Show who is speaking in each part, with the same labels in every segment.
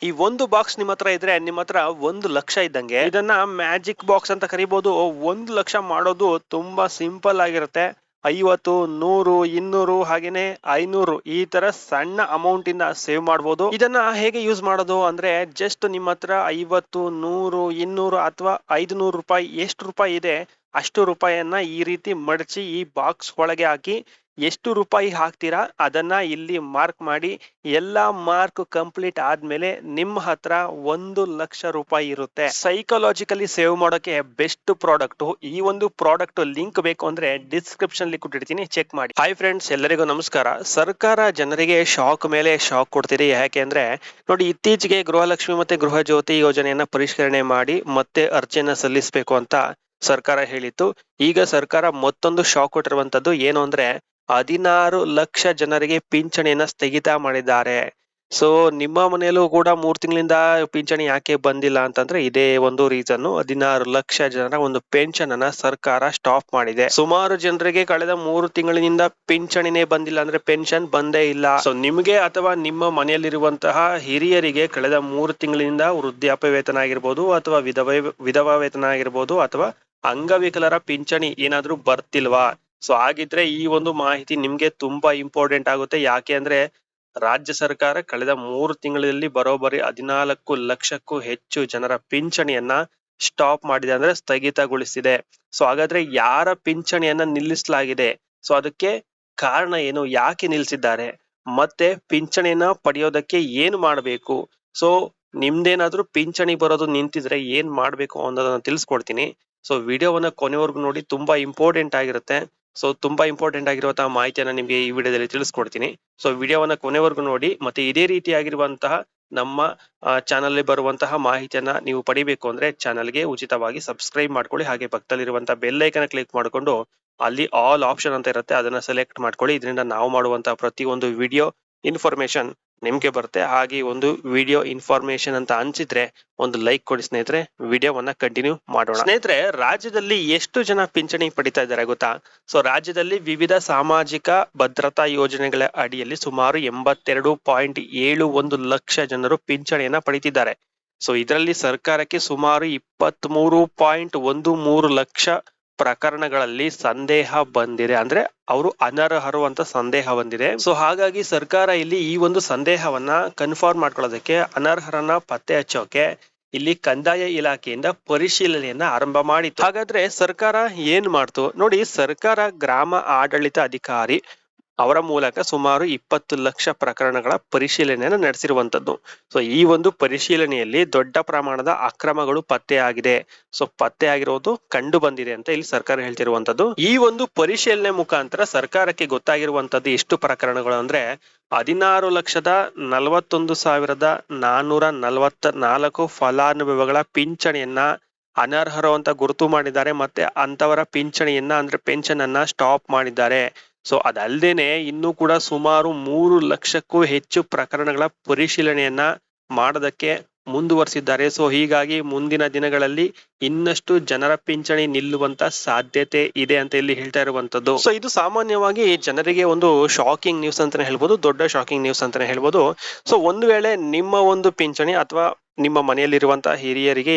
Speaker 1: ಈ ಒಂದು ಬಾಕ್ಸ್ ನಿಮ್ಮ ಹತ್ರ ಇದ್ರೆ ನಿಮ್ಮ ಹತ್ರ 1,00,000 ಇದ್ದಂಗೆ. ಇದನ್ನ ಮ್ಯಾಜಿಕ್ ಬಾಕ್ಸ್ ಅಂತ ಕರಿಬಹುದು. 1,00,000 ಮಾಡೋದು ತುಂಬಾ ಸಿಂಪಲ್ ಆಗಿರುತ್ತೆ. 50, 100, 200 ಹಾಗೇನೆ 500 ಈ ತರ ಸಣ್ಣ ಅಮೌಂಟ್ ಇಂದ ಸೇವ್ ಮಾಡಬಹುದು. ಇದನ್ನ ಹೇಗೆ ಯೂಸ್ ಮಾಡೋದು ಅಂದ್ರೆ ಜಸ್ಟ್ ನಿಮ್ಮ ಹತ್ರ 50, 100, 200 ಅಥವಾ 500 ರೂಪಾಯಿ ಎಷ್ಟು ರೂಪಾಯಿ ಇದೆ ಅಷ್ಟು ರೂಪಾಯಿಯನ್ನ ಈ ರೀತಿ ಮಡಚಿ ಈ ಬಾಕ್ಸ್ ಒಳಗೆ ಹಾಕಿ ಎಷ್ಟು ರೂಪಾಯಿ ಹಾಕ್ತೀರಾ ಅದನ್ನ ಇಲ್ಲಿ ಮಾರ್ಕ್ ಮಾಡಿ. ಎಲ್ಲಾ ಮಾರ್ಕ್ ಕಂಪ್ಲೀಟ್ ಆದ್ಮೇಲೆ ನಿಮ್ಮ ಹತ್ರ 1,00,000 ರೂಪಾಯಿ ಇರುತ್ತೆ. ಸೈಕಾಲಜಿಕಲಿ ಸೇವ್ ಮಾಡೋಕೆ ಬೆಸ್ಟ್ ಪ್ರಾಡಕ್ಟ್. ಈ ಒಂದು ಪ್ರಾಡಕ್ಟ್ ಲಿಂಕ್ ಬೇಕು ಅಂದ್ರೆ ಡಿಸ್ಕ್ರಿಪ್ಷನ್ ಅಲ್ಲಿ ಕೊಟ್ಟಿರ್ತೀನಿ, ಚೆಕ್ ಮಾಡಿ. ಹಾಯ್ ಫ್ರೆಂಡ್ಸ್, ಎಲ್ಲರಿಗೂ ನಮಸ್ಕಾರ. ಸರ್ಕಾರ ಜನರಿಗೆ ಶಾಕ್ ಮೇಲೆ ಶಾಕ್ ಕೊಡ್ತಿದೆ. ಯಾಕೆ ಅಂದ್ರೆ ನೋಡಿ, ಇತ್ತೀಚೆಗೆ ಗೃಹಲಕ್ಷ್ಮಿ ಮತ್ತೆ ಗೃಹ ಜ್ಯೋತಿ ಯೋಜನೆಯನ್ನ ಪರಿಷ್ಕರಣೆ ಮಾಡಿ ಮತ್ತೆ ಅರ್ಜಿಯನ್ನ ಸಲ್ಲಿಸಬೇಕು ಅಂತ ಸರ್ಕಾರ ಹೇಳಿತ್ತು. ಈಗ ಸರ್ಕಾರ ಮತ್ತೊಂದು ಶಾಕ್ ಕೊಟ್ಟಿರುವಂತದ್ದು ಏನು ಅಂದ್ರೆ 16 ಲಕ್ಷ ಜನರಿಗೆ ಪಿಂಚಣಿಯನ್ನ ಸ್ಥಗಿತ ಮಾಡಿದ್ದಾರೆ. ಸೊ ನಿಮ್ಮ ಮನೆಯಲ್ಲೂ ಕೂಡ 3 ತಿಂಗಳಿಂದ ಪಿಂಚಣಿ ಯಾಕೆ ಬಂದಿಲ್ಲ ಅಂತಂದ್ರೆ ಇದೇ ಒಂದು ರೀಸನ್. 16 ಲಕ್ಷ ಜನರ ಒಂದು ಪೆನ್ಷನ್ ಅನ್ನ ಸರ್ಕಾರ ಸ್ಟಾಪ್ ಮಾಡಿದೆ. ಸುಮಾರು ಜನರಿಗೆ ಕಳೆದ 3 ತಿಂಗಳಿನಿಂದ ಪಿಂಚಣಿನೇ ಬಂದಿಲ್ಲ, ಅಂದ್ರೆ ಪೆನ್ಷನ್ ಬಂದೇ ಇಲ್ಲ. ಸೊ ನಿಮ್ಗೆ ಅಥವಾ ನಿಮ್ಮ ಮನೆಯಲ್ಲಿರುವಂತಹ ಹಿರಿಯರಿಗೆ ಕಳೆದ 3 ತಿಂಗಳಿಂದ ವೃದ್ಧಾಪ್ಯ ವೇತನ ಆಗಿರ್ಬೋದು ಅಥವಾ ವಿಧವಾ ವೇತನ ಆಗಿರ್ಬೋದು ಅಥವಾ ಅಂಗವಿಕಲರ ಪಿಂಚಣಿ ಏನಾದ್ರೂ ಬರ್ತಿಲ್ವಾ? ಸೊ ಹಾಗಿದ್ರೆ ಈ ಒಂದು ಮಾಹಿತಿ ನಿಮ್ಗೆ ತುಂಬಾ ಇಂಪಾರ್ಟೆಂಟ್ ಆಗುತ್ತೆ. ಯಾಕೆ ಅಂದ್ರೆ ರಾಜ್ಯ ಸರ್ಕಾರ ಕಳೆದ 3 ತಿಂಗಳಲ್ಲಿ ಬರೋಬ್ಬರಿ 14 ಲಕ್ಷಕ್ಕೂ ಹೆಚ್ಚು ಜನರ ಪಿಂಚಣಿಯನ್ನ ಸ್ಟಾಪ್ ಮಾಡಿದೆ, ಅಂದ್ರೆ ಸ್ಥಗಿತಗೊಳಿಸಿದೆ. ಸೊ ಹಾಗಾದ್ರೆ ಯಾರ ಪಿಂಚಣಿಯನ್ನ ನಿಲ್ಲಿಸಲಾಗಿದೆ? ಸೊ ಅದಕ್ಕೆ ಕಾರಣ ಏನು, ಯಾಕೆ ನಿಲ್ಸಿದ್ದಾರೆ, ಮತ್ತೆ ಪಿಂಚಣಿಯನ್ನ ಪಡೆಯೋದಕ್ಕೆ ಏನ್ ಮಾಡ್ಬೇಕು? ಸೊ ನಿಮ್ದೇನಾದ್ರೂ ಪಿಂಚಣಿ ಬರೋದು ನಿಂತಿದ್ರೆ ಏನ್ ಮಾಡ್ಬೇಕು ಅನ್ನೋದನ್ನ ತಿಳಿಸ್ಕೊಡ್ತೀನಿ. ಸೊ ವಿಡಿಯೋವನ್ನ ಕೊನೆವರೆಗೂ ನೋಡಿ, ತುಂಬಾ ಇಂಪಾರ್ಟೆಂಟ್ ಆಗಿರುತ್ತೆ. ಸೊ ತುಂಬಾ ಇಂಪಾರ್ಟೆಂಟ್ ಆಗಿರುವಂತಹ ಮಾಹಿತಿಯನ್ನ ನಿಮ್ಗೆ ಈ ವಿಡಿಯೋದಲ್ಲಿ ತಿಳಿಸ್ಕೊಡ್ತೀನಿ. ಸೊ ವಿಡಿಯೋವನ್ನ ಕೊನೆವರೆಗೂ ನೋಡಿ. ಮತ್ತೆ ಇದೇ ರೀತಿಯಾಗಿರುವಂತಹ ನಮ್ಮ ಚಾನಲ್ ಅಲ್ಲಿ ಬರುವಂತಹ ಮಾಹಿತಿಯನ್ನ ನೀವು ಪಡಿಬೇಕು ಅಂದ್ರೆ ಚಾನಲ್ಗೆ ಉಚಿತವಾಗಿ ಸಬ್ಸ್ಕ್ರೈಬ್ ಮಾಡ್ಕೊಳ್ಳಿ. ಹಾಗೆ ಪಕ್ಕದಲ್ಲಿರುವಂತಹ ಬೆಲ್ ಐಕನ್ ಕ್ಲಿಕ್ ಮಾಡ್ಕೊಂಡು ಅಲ್ಲಿ ಆಲ್ ಆಪ್ಷನ್ ಅಂತ ಇರುತ್ತೆ, ಅದನ್ನ ಸೆಲೆಕ್ಟ್ ಮಾಡ್ಕೊಳ್ಳಿ. ಇದರಿಂದ ನಾವು ಮಾಡುವಂತಹ ಪ್ರತಿಯೊಂದು ವಿಡಿಯೋ ಇನ್ಫಾರ್ಮೇಶನ್ ನಿಮ್ಗೆ ಬರುತ್ತೆ. ಹಾಗೆ ಒಂದು ವಿಡಿಯೋ ಇನ್ಫಾರ್ಮೇಶನ್ ಅಂತ ಅನ್ಸಿದ್ರೆ ಒಂದು ಲೈಕ್ ಕೊಡಿ ಸ್ನೇಹಿತರೆ. ವಿಡಿಯೋವನ್ನ ಕಂಟಿನ್ಯೂ ಮಾಡೋಣ. ಸ್ನೇಹಿತರೆ, ರಾಜ್ಯದಲ್ಲಿ ಎಷ್ಟು ಜನ ಪಿಂಚಣಿ ಪಡಿತಾ ಇದ್ದಾರೆ ಗೊತ್ತಾ? ಸೊ ರಾಜ್ಯದಲ್ಲಿ ವಿವಿಧ ಸಾಮಾಜಿಕ ಭದ್ರತಾ ಯೋಜನೆಗಳ ಅಡಿಯಲ್ಲಿ ಸುಮಾರು 82.71 ಲಕ್ಷ ಜನರು ಪಿಂಚಣಿಯನ್ನ ಪಡಿತಿದ್ದಾರೆ. ಸೊ ಇದರಲ್ಲಿ ಸರ್ಕಾರಕ್ಕೆ ಸುಮಾರು 23.13 ಲಕ್ಷ ಪ್ರಕರಣಗಳಲ್ಲಿ ಸಂದೇಹ ಬಂದಿದೆ, ಅಂದ್ರೆ ಅವರು ಅನರ್ಹರು ಅಂತ ಸಂದೇಹ ಬಂದಿದೆ. ಸೊ ಹಾಗಾಗಿ ಸರ್ಕಾರ ಇಲ್ಲಿ ಈ ಒಂದು ಸಂದೇಹವನ್ನ ಕನ್ಫರ್ಮ್ ಮಾಡ್ಕೊಳ್ಳೋದಕ್ಕೆ, ಅನರ್ಹರನ್ನ ಪತ್ತೆ ಹಚ್ಚೋಕೆ ಇಲ್ಲಿ ಕಂದಾಯ ಇಲಾಖೆಯಿಂದ ಪರಿಶೀಲನೆಯನ್ನ ಆರಂಭ ಮಾಡಿತ್ತು. ಹಾಗಾದ್ರೆ ಸರ್ಕಾರ ಏನ್ ಮಾಡ್ತು ನೋಡಿ. ಸರ್ಕಾರ ಗ್ರಾಮ ಆಡಳಿತ ಅಧಿಕಾರಿ ಅವರ ಮೂಲಕ ಸುಮಾರು 20 ಲಕ್ಷ ಪ್ರಕರಣಗಳ ಪರಿಶೀಲನೆಯನ್ನು ನಡೆಸಿರುವಂತದ್ದು. ಸೊ ಈ ಒಂದು ಪರಿಶೀಲನೆಯಲ್ಲಿ ದೊಡ್ಡ ಪ್ರಮಾಣದ ಅಕ್ರಮಗಳು ಪತ್ತೆಯಾಗಿದೆ. ಸೊ ಪತ್ತೆ ಆಗಿರೋದು ಕಂಡು ಬಂದಿದೆ ಅಂತ ಇಲ್ಲಿ ಸರ್ಕಾರ ಹೇಳ್ತಿರುವಂತದ್ದು. ಈ ಒಂದು ಪರಿಶೀಲನೆ ಮುಖಾಂತರ ಸರ್ಕಾರಕ್ಕೆ ಗೊತ್ತಾಗಿರುವಂತದ್ದು ಎಷ್ಟು ಪ್ರಕರಣಗಳು ಅಂದ್ರೆ 16,41,444 ಫಲಾನುಭವಿಗಳ ಪಿಂಚಣಿಯನ್ನ ಅನರ್ಹರು ಅಂತ ಗುರುತು ಮಾಡಿದ್ದಾರೆ. ಮತ್ತೆ ಅಂತವರ ಪಿಂಚಣಿಯನ್ನ ಅಂದ್ರೆ ಪೆನ್ಷನ್ ಅನ್ನ ಸ್ಟಾಪ್ ಮಾಡಿದ್ದಾರೆ. ಸೊ ಅದಲ್ದೇನೆ ಇನ್ನೂ ಕೂಡ ಸುಮಾರು 3 ಲಕ್ಷಕ್ಕೂ ಹೆಚ್ಚು ಪ್ರಕರಣಗಳ ಪರಿಶೀಲನೆಯನ್ನ ಮಾಡೋದಕ್ಕೆ ಮುಂದುವರಿಸಿದ್ದಾರೆ. ಸೊ ಹೀಗಾಗಿ ಮುಂದಿನ ದಿನಗಳಲ್ಲಿ ಇನ್ನಷ್ಟು ಜನರ ಪಿಂಚಣಿ ನಿಲ್ಲುವಂತ ಸಾಧ್ಯತೆ ಇದೆ ಅಂತ ಇಲ್ಲಿ ಹೇಳ್ತಾ ಇರುವಂತದ್ದು. ಸೊ ಇದು ಸಾಮಾನ್ಯವಾಗಿ ಜನರಿಗೆ ಒಂದು ಶಾಕಿಂಗ್ ನ್ಯೂಸ್ ಅಂತಾನೆ ಹೇಳ್ಬೋದು, ದೊಡ್ಡ ಶಾಕಿಂಗ್ ನ್ಯೂಸ್ ಅಂತಾನೆ ಹೇಳ್ಬೋದು. ಸೊ ಒಂದು ವೇಳೆ ನಿಮ್ಮ ಒಂದು ಪಿಂಚಣಿ ಅಥವಾ ನಿಮ್ಮ ಮನೆಯಲ್ಲಿರುವಂತಹ ಹಿರಿಯರಿಗೆ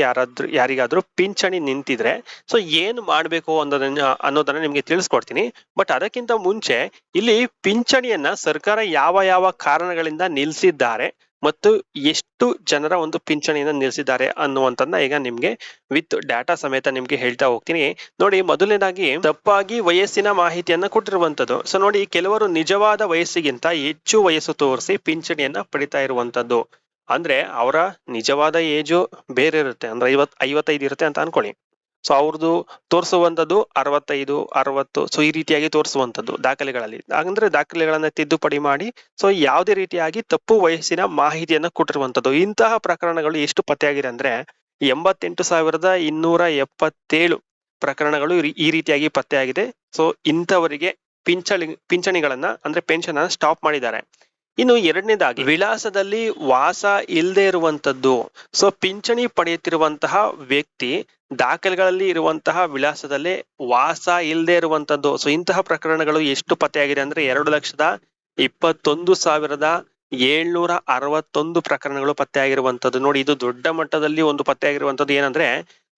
Speaker 1: ಯಾರಿಗಾದ್ರೂ ಪಿಂಚಣಿ ನಿಂತಿದ್ರೆ ಸೊ ಏನ್ ಮಾಡ್ಬೇಕು ಅನ್ನೋದನ್ನ ನಿಮ್ಗೆ ತಿಳಿಸ್ಕೊಡ್ತೀನಿ. ಬಟ್ ಅದಕ್ಕಿಂತ ಮುಂಚೆ ಇಲ್ಲಿ ಪಿಂಚಣಿಯನ್ನ ಸರ್ಕಾರ ಯಾವ ಯಾವ ಕಾರಣಗಳಿಂದ ನಿಲ್ಸಿದ್ದಾರೆ ಮತ್ತು ಎಷ್ಟು ಜನರ ಒಂದು ಪಿಂಚಣಿಯನ್ನ ನಿಲ್ಸಿದ್ದಾರೆ ಅನ್ನುವಂಥದ್ದನ್ನ ಈಗ ನಿಮ್ಗೆ ವಿತ್ ಡಾಟಾ ಸಮೇತ ನಿಮ್ಗೆ ಹೇಳ್ತಾ ಹೋಗ್ತೀನಿ. ನೋಡಿ, ಮೊದಲನೇದಾಗಿ ತಪ್ಪಾಗಿ ವಯಸ್ಸಿನ ಮಾಹಿತಿಯನ್ನ ಕೊಟ್ಟಿರುವಂತದ್ದು. ಸೊ ನೋಡಿ, ಕೆಲವರು ನಿಜವಾದ ವಯಸ್ಸಿಗಿಂತ ಹೆಚ್ಚು ವಯಸ್ಸು ತೋರಿಸಿ ಪಿಂಚಣಿಯನ್ನ ಪಡಿತಾ ಇರುವಂತದ್ದು. ಅಂದ್ರೆ ಅವರ ನಿಜವಾದ ಏಜು ಬೇರೆ ಇರುತ್ತೆ, ಅಂದ್ರೆ 55 ಇರುತ್ತೆ ಅಂತ ಅನ್ಕೊಳ್ಳಿ. ಸೊ ಅವ್ರದ್ದು ತೋರಿಸುವಂತದ್ದು 65, 60. ಸೊ ಈ ರೀತಿಯಾಗಿ ತೋರಿಸುವಂತದ್ದು ದಾಖಲೆಗಳಲ್ಲಿ, ಅಂದ್ರೆ ದಾಖಲೆಗಳನ್ನ ತಿದ್ದುಪಡಿ ಮಾಡಿ ಸೊ ಯಾವುದೇ ರೀತಿಯಾಗಿ ತಪ್ಪು ವಯಸ್ಸಿನ ಮಾಹಿತಿಯನ್ನ ಕೊಟ್ಟಿರುವಂತದ್ದು. ಇಂತಹ ಪ್ರಕರಣಗಳು ಎಷ್ಟು ಪತ್ತೆಯಾಗಿದೆ ಅಂದ್ರೆ 88,277 ಪ್ರಕರಣಗಳು ಈ ರೀತಿಯಾಗಿ ಪತ್ತೆಯಾಗಿದೆ. ಸೊ ಇಂಥವರಿಗೆ ಪಿಂಚಣಿಗಳನ್ನ ಅಂದ್ರೆ ಪೆನ್ಷನ್ ಅನ್ನ ಸ್ಟಾಪ್ ಮಾಡಿದ್ದಾರೆ. ಇನ್ನು ಎರಡನೇದಾಗಿ ವಿಳಾಸದಲ್ಲಿ ವಾಸ ಇಲ್ಲದೆ ಇರುವಂತದ್ದು. ಸೊ ಪಿಂಚಣಿ ಪಡೆಯುತ್ತಿರುವಂತಹ ವ್ಯಕ್ತಿ ದಾಖಲೆಗಳಲ್ಲಿ ಇರುವಂತಹ ವಿಳಾಸದಲ್ಲಿ ವಾಸ ಇಲ್ಲದೆ ಇರುವಂತದ್ದು. ಸೊ ಇಂತಹ ಪ್ರಕರಣಗಳು ಎಷ್ಟು ಪತ್ತೆಯಾಗಿದೆ ಅಂದ್ರೆ 2,21,700 761 ಪ್ರಕರಣಗಳು ಪತ್ತೆ ಆಗಿರುವಂತದ್ದು. ನೋಡಿ, ಇದು ದೊಡ್ಡ ಮಟ್ಟದಲ್ಲಿ ಒಂದು ಪತ್ತೆ ಆಗಿರುವಂತದ್ದು. ಏನಂದ್ರೆ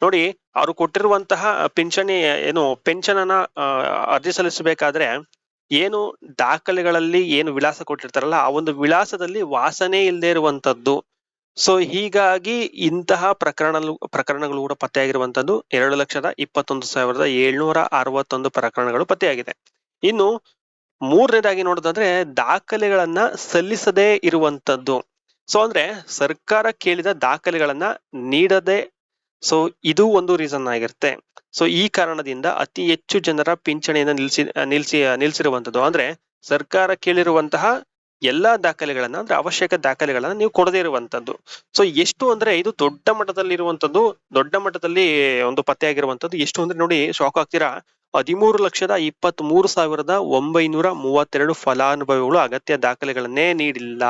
Speaker 1: ನೋಡಿ, ಅವರು ಕೊಟ್ಟಿರುವಂತಹ ಪಿಂಚಣಿ ಏನು ಪೆನ್ಷನ್ ಅನ್ನ ಅರ್ಜಿ ಸಲ್ಲಿಸಬೇಕಾದ್ರೆ ಏನು ದಾಖಲೆಗಳಲ್ಲಿ ಏನು ವಿಳಾಸ ಕೊಟ್ಟಿರ್ತಾರಲ್ಲ, ಆ ಒಂದು ವಿಳಾಸದಲ್ಲಿ ವಾಸನೆ ಇಲ್ಲದೆ ಇರುವಂತದ್ದು. ಸೊ ಹೀಗಾಗಿ ಇಂತಹ ಪ್ರಕರಣಗಳು ಕೂಡ ಪತ್ತೆಯಾಗಿರುವಂತದ್ದು 2,21,761 ಪ್ರಕರಣಗಳು ಪತ್ತೆಯಾಗಿದೆ. ಇನ್ನು ಮೂರನೇದಾಗಿ ನೋಡೋದಾದ್ರೆ ದಾಖಲೆಗಳನ್ನ ಸಲ್ಲಿಸದೇ ಇರುವಂತದ್ದು. ಸೊ ಅಂದ್ರೆ ಸರ್ಕಾರ ಕೇಳಿದ ದಾಖಲೆಗಳನ್ನ ನೀಡದೆ, ಸೊ ಇದು ಒಂದು ರೀಸನ್ ಆಗಿರುತ್ತೆ. ಸೊ ಈ ಕಾರಣದಿಂದ ಅತಿ ಹೆಚ್ಚು ಜನರ ಪಿಂಚಣಿಯನ್ನ ನಿಲ್ಸಿರುವಂತದ್ದು. ಅಂದ್ರೆ ಸರ್ಕಾರ ಕೇಳಿರುವಂತಹ ಎಲ್ಲಾ ದಾಖಲೆಗಳನ್ನ, ಅಂದ್ರೆ ಅವಶ್ಯಕ ದಾಖಲೆಗಳನ್ನ ನೀವು ಕೊಡದೇ ಇರುವಂತದ್ದು. ಸೊ ಎಷ್ಟು ಅಂದ್ರೆ ಇದು ದೊಡ್ಡ ಮಟ್ಟದಲ್ಲಿ ಒಂದು ಪತ್ತೆ ಆಗಿರುವಂತದ್ದು. ಎಷ್ಟು ಅಂದ್ರೆ ನೋಡಿ, ಶಾಕ್ ಆಗ್ತೀರಾ, 13,23,932 ಫಲಾನುಭವಿಗಳು ಅಗತ್ಯ ದಾಖಲೆಗಳನ್ನೇ ನೀಡಿಲ್ಲ.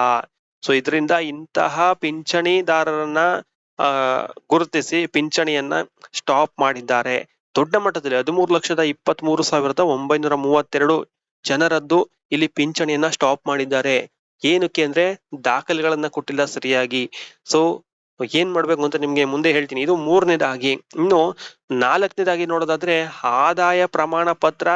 Speaker 1: ಸೊ ಇದರಿಂದ ಇಂತಹ ಪಿಂಚಣಿದಾರರನ್ನ ಗುರುತಿಸಿ ಪಿಂಚಣಿಯನ್ನ ಸ್ಟಾಪ್ ಮಾಡಿದ್ದಾರೆ. ದೊಡ್ಡ ಮಟ್ಟದಲ್ಲಿ 13,23,932 ಜನರದ್ದು ಇಲ್ಲಿ ಪಿಂಚಣಿಯನ್ನ ಸ್ಟಾಪ್ ಮಾಡಿದ್ದಾರೆ. ಏನಕ್ಕೆ ಅಂದ್ರೆ ದಾಖಲೆಗಳನ್ನ ಕೊಟ್ಟಿಲ್ಲ ಸರಿಯಾಗಿ. ಸೊ ಏನ್ ಮಾಡ್ಬೇಕು ಅಂತ ನಿಮ್ಗೆ ಮುಂದೆ ಹೇಳ್ತೀನಿ. ಇದು ಮೂರನೇದಾಗಿ. ಇನ್ನು ನಾಲ್ಕನೇದಾಗಿ ನೋಡೋದಾದ್ರೆ ಆದಾಯ ಪ್ರಮಾಣ ಪತ್ರ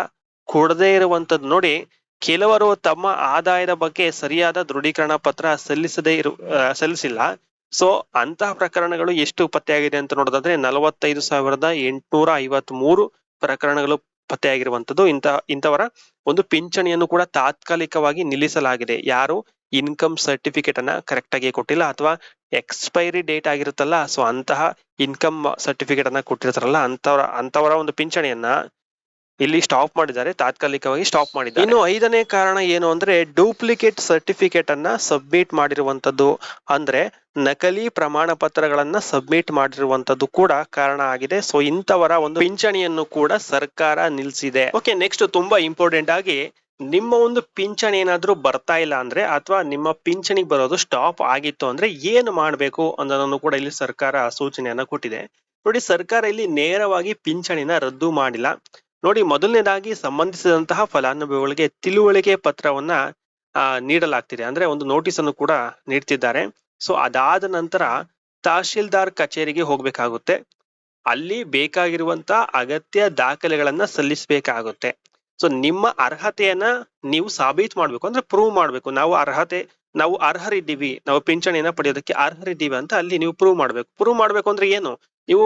Speaker 1: ಕೊಡದೇ ಇರುವಂತದ್ದು. ನೋಡಿ, ಕೆಲವರು ತಮ್ಮ ಆದಾಯದ ಬಗ್ಗೆ ಸರಿಯಾದ ದೃಢೀಕರಣ ಪತ್ರ ಸಲ್ಲಿಸಿಲ್ಲ. ಸೊ ಅಂತಹ ಪ್ರಕರಣಗಳು ಎಷ್ಟು ಪತ್ತೆಯಾಗಿದೆ ಅಂತ ನೋಡೋದಾದ್ರೆ 45,853 ಪ್ರಕರಣಗಳು ಪತ್ತೆಯಾಗಿರುವಂತದ್ದು. ಇಂಥವರ ಒಂದು ಪಿಂಚಣಿಯನ್ನು ಕೂಡ ತಾತ್ಕಾಲಿಕವಾಗಿ ನಿಲ್ಲಿಸಲಾಗಿದೆ. ಯಾರು ಇನ್ಕಮ್ ಸರ್ಟಿಫಿಕೇಟ್ ಅನ್ನ ಕರೆಕ್ಟ್ ಆಗಿ ಕೊಟ್ಟಿಲ್ಲ, ಅಥವಾ ಎಕ್ಸ್ಪೈರಿ ಡೇಟ್ ಆಗಿರುತ್ತಲ್ಲ, ಸೊ ಅಂತಹ ಇನ್ಕಮ್ ಸರ್ಟಿಫಿಕೇಟ್ ಅನ್ನ ಕೊಟ್ಟಿರ್ತಾರಲ್ಲ, ಅಂತವರ ಒಂದು ಪಿಂಚಣಿಯನ್ನ ಇಲ್ಲಿ ಸ್ಟಾಪ್ ಮಾಡಿದ್ದಾರೆ, ತಾತ್ಕಾಲಿಕವಾಗಿ ಸ್ಟಾಪ್ ಮಾಡಿದ್ದಾರೆ. ಇನ್ನು ಐದನೇ ಕಾರಣ ಏನು ಅಂದ್ರೆ ಡೂಪ್ಲಿಕೇಟ್ ಸರ್ಟಿಫಿಕೇಟ್ ಅನ್ನ ಸಬ್ಮಿಟ್ ಮಾಡಿರುವಂತದ್ದು. ಅಂದ್ರೆ ನಕಲಿ ಪ್ರಮಾಣ ಪತ್ರಗಳನ್ನ ಸಬ್ಮಿಟ್ ಮಾಡಿರುವಂತದ್ದು ಕೂಡ ಕಾರಣ ಆಗಿದೆ. ಸೊ ಇಂಥವರ ಒಂದು ಪಿಂಚಣಿಯನ್ನು ಕೂಡ ಸರ್ಕಾರ ನಿಲ್ಸಿದೆ. ಓಕೆ, ನೆಕ್ಸ್ಟ್ ತುಂಬಾ ಇಂಪಾರ್ಟೆಂಟ್ ಆಗಿ, ನಿಮ್ಮ ಒಂದು ಪಿಂಚಣಿ ಏನಾದ್ರೂ ಬರ್ತಾ ಇಲ್ಲ ಅಂದ್ರೆ, ಅಥವಾ ನಿಮ್ಮ ಪಿಂಚಣಿ ಬರೋದು ಸ್ಟಾಪ್ ಆಗಿತ್ತು ಅಂದ್ರೆ ಏನು ಮಾಡ್ಬೇಕು ಅನ್ನೋದನ್ನು ಕೂಡ ಇಲ್ಲಿ ಸರ್ಕಾರ ಸೂಚನೆಯನ್ನ ಕೊಟ್ಟಿದೆ. ನೋಡಿ, ಸರ್ಕಾರ ಇಲ್ಲಿ ನೇರವಾಗಿ ಪಿಂಚಣಿನ ರದ್ದು ಮಾಡಿಲ್ಲ. ನೋಡಿ, ಮೊದಲನೇದಾಗಿ ಸಂಬಂಧಿಸಿದಂತಹ ಫಲಾನುಭವಿಗಳಿಗೆ ತಿಳುವಳಿಕೆ ಪತ್ರವನ್ನ ನೀಡಲಾಗ್ತಿದೆ. ಅಂದ್ರೆ ಒಂದು ನೋಟಿಸ್ ಅನ್ನು ಕೂಡ ನೀಡ್ತಿದ್ದಾರೆ. ಸೊ ಅದಾದ ನಂತರ ತಹಶೀಲ್ದಾರ್ ಕಚೇರಿಗೆ ಹೋಗ್ಬೇಕಾಗುತ್ತೆ. ಅಲ್ಲಿ ಬೇಕಾಗಿರುವಂತ ಅಗತ್ಯ ದಾಖಲೆಗಳನ್ನ ಸಲ್ಲಿಸಬೇಕಾಗುತ್ತೆ. ಸೊ ನಿಮ್ಮ ಅರ್ಹತೆಯನ್ನ ನೀವು ಸಾಬೀತು ಮಾಡ್ಬೇಕು, ಅಂದ್ರೆ ಪ್ರೂವ್ ಮಾಡ್ಬೇಕು. ನಾವು ಅರ್ಹರಿದ್ದೀವಿ, ನಾವು ಪಿಂಚಣಿಯನ್ನ ಪಡೆಯೋದಕ್ಕೆ ಅರ್ಹರಿದ್ದೀವಿ ಅಂತ ಅಲ್ಲಿ ನೀವು ಪ್ರೂವ್ ಮಾಡ್ಬೇಕು ಅಂದ್ರೆ ಏನು, ನೀವು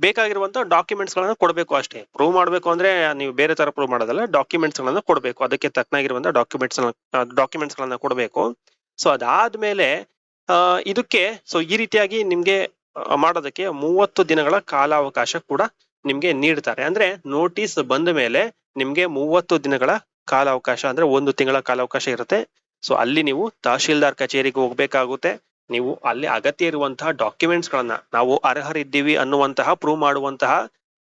Speaker 1: ಬೇಕಾಗಿರುವಂತ ಡಾಕ್ಯುಮೆಂಟ್ಸ್ ಗಳನ್ನ ಕೊಡ್ಬೇಕು ಅಷ್ಟೇ. ಪ್ರೂವ್ ಮಾಡ್ಬೇಕು ಅಂದ್ರೆ ನೀವು ಬೇರೆ ತರ ಪ್ರೂವ್ ಮಾಡೋದಲ್ಲ, ಡಾಕ್ಯುಮೆಂಟ್ಸ್ ಗಳನ್ನ ಕೊಡ್ಬೇಕು. ಅದಕ್ಕೆ ತಕ್ಕನಾಗಿರುವಂತ ಡಾಕ್ಯುಮೆಂಟ್ಸ್ ಗಳನ್ನ ಕೊಡ್ಬೇಕು. ಸೊ ಅದಾದ್ಮೇಲೆ ಇದಕ್ಕೆ ಈ ರೀತಿಯಾಗಿ ನಿಮ್ಗೆ ಮಾಡೋದಕ್ಕೆ 30 ದಿನಗಳ ಕಾಲಾವಕಾಶ ಕೂಡ ನಿಮ್ಗೆ ನೀಡ್ತಾರೆ. ಅಂದ್ರೆ ನೋಟಿಸ್ ಬಂದ ಮೇಲೆ ನಿಮ್ಗೆ 30 ದಿನಗಳ ಕಾಲಾವಕಾಶ, ಅಂದ್ರೆ 1 ತಿಂಗಳ ಕಾಲಾವಕಾಶ ಇರುತ್ತೆ. ಸೊ ಅಲ್ಲಿ ನೀವು ತಹಶೀಲ್ದಾರ್ ಕಚೇರಿಗೆ ಹೋಗ್ಬೇಕಾಗುತ್ತೆ. ನೀವು ಅಲ್ಲಿ ಅಗತ್ಯ ಇರುವಂತಹ ಡಾಕ್ಯುಮೆಂಟ್ಸ್ ಗಳನ್ನ, ನಾವು ಅರ್ಹರಿದ್ದೀವಿ ಅನ್ನುವಂತಹ ಪ್ರೂವ್ ಮಾಡುವಂತಹ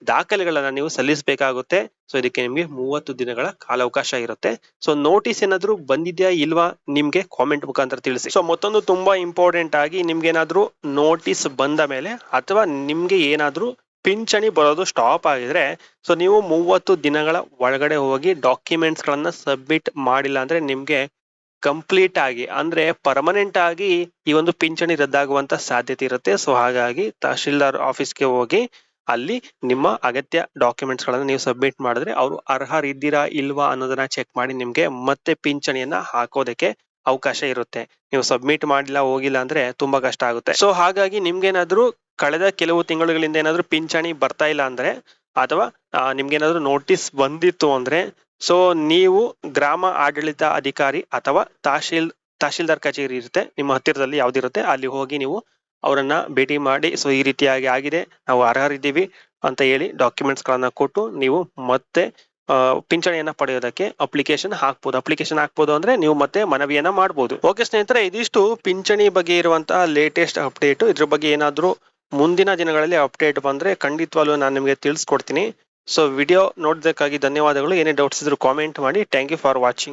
Speaker 1: ದಾಖಲೆಗಳನ್ನ ನೀವು ಸಲ್ಲಿಸಬೇಕಾಗುತ್ತೆ. ಸೊ ಇದಕ್ಕೆ ನಿಮ್ಗೆ 30 ದಿನಗಳ ಕಾಲಾವಕಾಶ ಇರುತ್ತೆ. ಸೊ ನೋಟಿಸ್ ಏನಾದ್ರೂ ಬಂದಿದ್ಯಾ ಇಲ್ವಾ ನಿಮ್ಗೆ ಕಾಮೆಂಟ್ ಮುಖಾಂತರ ತಿಳಿಸಿ. ಸೊ ಮತ್ತೊಂದು ತುಂಬಾ ಇಂಪಾರ್ಟೆಂಟ್ ಆಗಿ, ನಿಮ್ಗೆ ಏನಾದ್ರೂ ನೋಟಿಸ್ ಬಂದ ಮೇಲೆ ಅಥವಾ ನಿಮ್ಗೆ ಏನಾದ್ರೂ ಪಿಂಚಣಿ ಬರೋದು ಸ್ಟಾಪ್ ಆಗಿದ್ರೆ, ಸೊ ನೀವು 30 ದಿನಗಳ ಒಳಗಡೆ ಹೋಗಿ ಡಾಕ್ಯುಮೆಂಟ್ಸ್ ಗಳನ್ನ ಸಬ್ಮಿಟ್ ಮಾಡಿಲ್ಲ ಅಂದ್ರೆ ನಿಮ್ಗೆ ಕಂಪ್ಲೀಟ್ ಆಗಿ, ಅಂದ್ರೆ ಪರ್ಮನೆಂಟ್ ಆಗಿ ಈ ಒಂದು ಪಿಂಚಣಿ ರದ್ದಾಗುವಂತ ಸಾಧ್ಯತೆ ಇರುತ್ತೆ. ಸೊ ಹಾಗಾಗಿ ತಹಶೀಲ್ದಾರ್ ಆಫೀಸ್ಗೆ ಹೋಗಿ ಅಲ್ಲಿ ನಿಮ್ಮ ಅಗತ್ಯ ಡಾಕ್ಯುಮೆಂಟ್ಸ್ ಗಳನ್ನ ನೀವು ಸಬ್ಮಿಟ್ ಮಾಡಿದ್ರೆ ಅವರು ಅರ್ಹರಿದ್ದೀರಾ ಇಲ್ವಾ ಅನ್ನೋದನ್ನ ಚೆಕ್ ಮಾಡಿ ನಿಮ್ಗೆ ಮತ್ತೆ ಪಿಂಚಣಿಯನ್ನ ಹಾಕೋದಕ್ಕೆ ಅವಕಾಶ ಇರುತ್ತೆ. ನೀವು ಸಬ್ಮಿಟ್ ಮಾಡಿಲ್ಲ, ಹೋಗಿಲ್ಲ ಅಂದ್ರೆ ತುಂಬಾ ಕಷ್ಟ ಆಗುತ್ತೆ. ಸೊ ಹಾಗಾಗಿ ನಿಮ್ಗೇನಾದ್ರೂ ಕಳೆದ ಕೆಲವು ತಿಂಗಳುಗಳಿಂದ ಏನಾದ್ರೂ ಪಿಂಚಣಿ ಬರ್ತಾ ಇಲ್ಲ ಅಂದ್ರೆ, ಅಥವಾ ನಿಮ್ಗೇನಾದ್ರೂ ನೋಟಿಸ್ ಬಂದಿತ್ತು ಅಂದ್ರೆ, ಸೊ ನೀವು ಗ್ರಾಮ ಆಡಳಿತ ಅಧಿಕಾರಿ ಅಥವಾ ತಹಶೀಲ್ದಾರ್ ಕಚೇರಿ ಇರುತ್ತೆ ನಿಮ್ಮ ಹತ್ತಿರದಲ್ಲಿ, ಯಾವ್ದಿರುತ್ತೆ ಅಲ್ಲಿ ಹೋಗಿ ನೀವು ಅವರನ್ನ ಭೇಟಿ ಮಾಡಿ, ಸೊ ಈ ರೀತಿಯಾಗಿ ಆಗಿದೆ, ನಾವು ಅರ್ಹರಿದ್ದೀವಿ ಅಂತ ಹೇಳಿ ಡಾಕ್ಯುಮೆಂಟ್ಸ್ ಗಳನ್ನ ಕೊಟ್ಟು ನೀವು ಮತ್ತೆ ಪಿಂಚಣಿಯನ್ನ ಪಡೆಯೋದಕ್ಕೆ ಅಪ್ಲಿಕೇಶನ್ ಹಾಕ್ಬೋದು. ಅಂದ್ರೆ ನೀವು ಮತ್ತೆ ಮನವಿಯನ್ನ ಮಾಡ್ಬೋದು. ಓಕೆ ಸ್ನೇಹಿತರೆ, ಇದಿಷ್ಟು ಪಿಂಚಣಿ ಬಗ್ಗೆ ಇರುವಂತಹ ಲೇಟೆಸ್ಟ್ ಅಪ್ಡೇಟ್. ಇದ್ರ ಬಗ್ಗೆ ಏನಾದ್ರೂ ಮುಂದಿನ ದಿನಗಳಲ್ಲಿ ಅಪ್ಡೇಟ್ ಬಂದ್ರೆ ಖಂಡಿತವಾಗ್ಲೂ ನಾನು ನಿಮ್ಗೆ ತಿಳಿಸ್ಕೊಡ್ತೀನಿ. ಸೊ ವಿಡಿಯೋ ನೋಡೋದಕ್ಕಾಗಿ ಧನ್ಯವಾದಗಳು. ಏನೇ ಡೌಟ್ಸ್ ಇದ್ರೂ ಕಾಮೆಂಟ್ ಮಾಡಿ. Thank you for watching.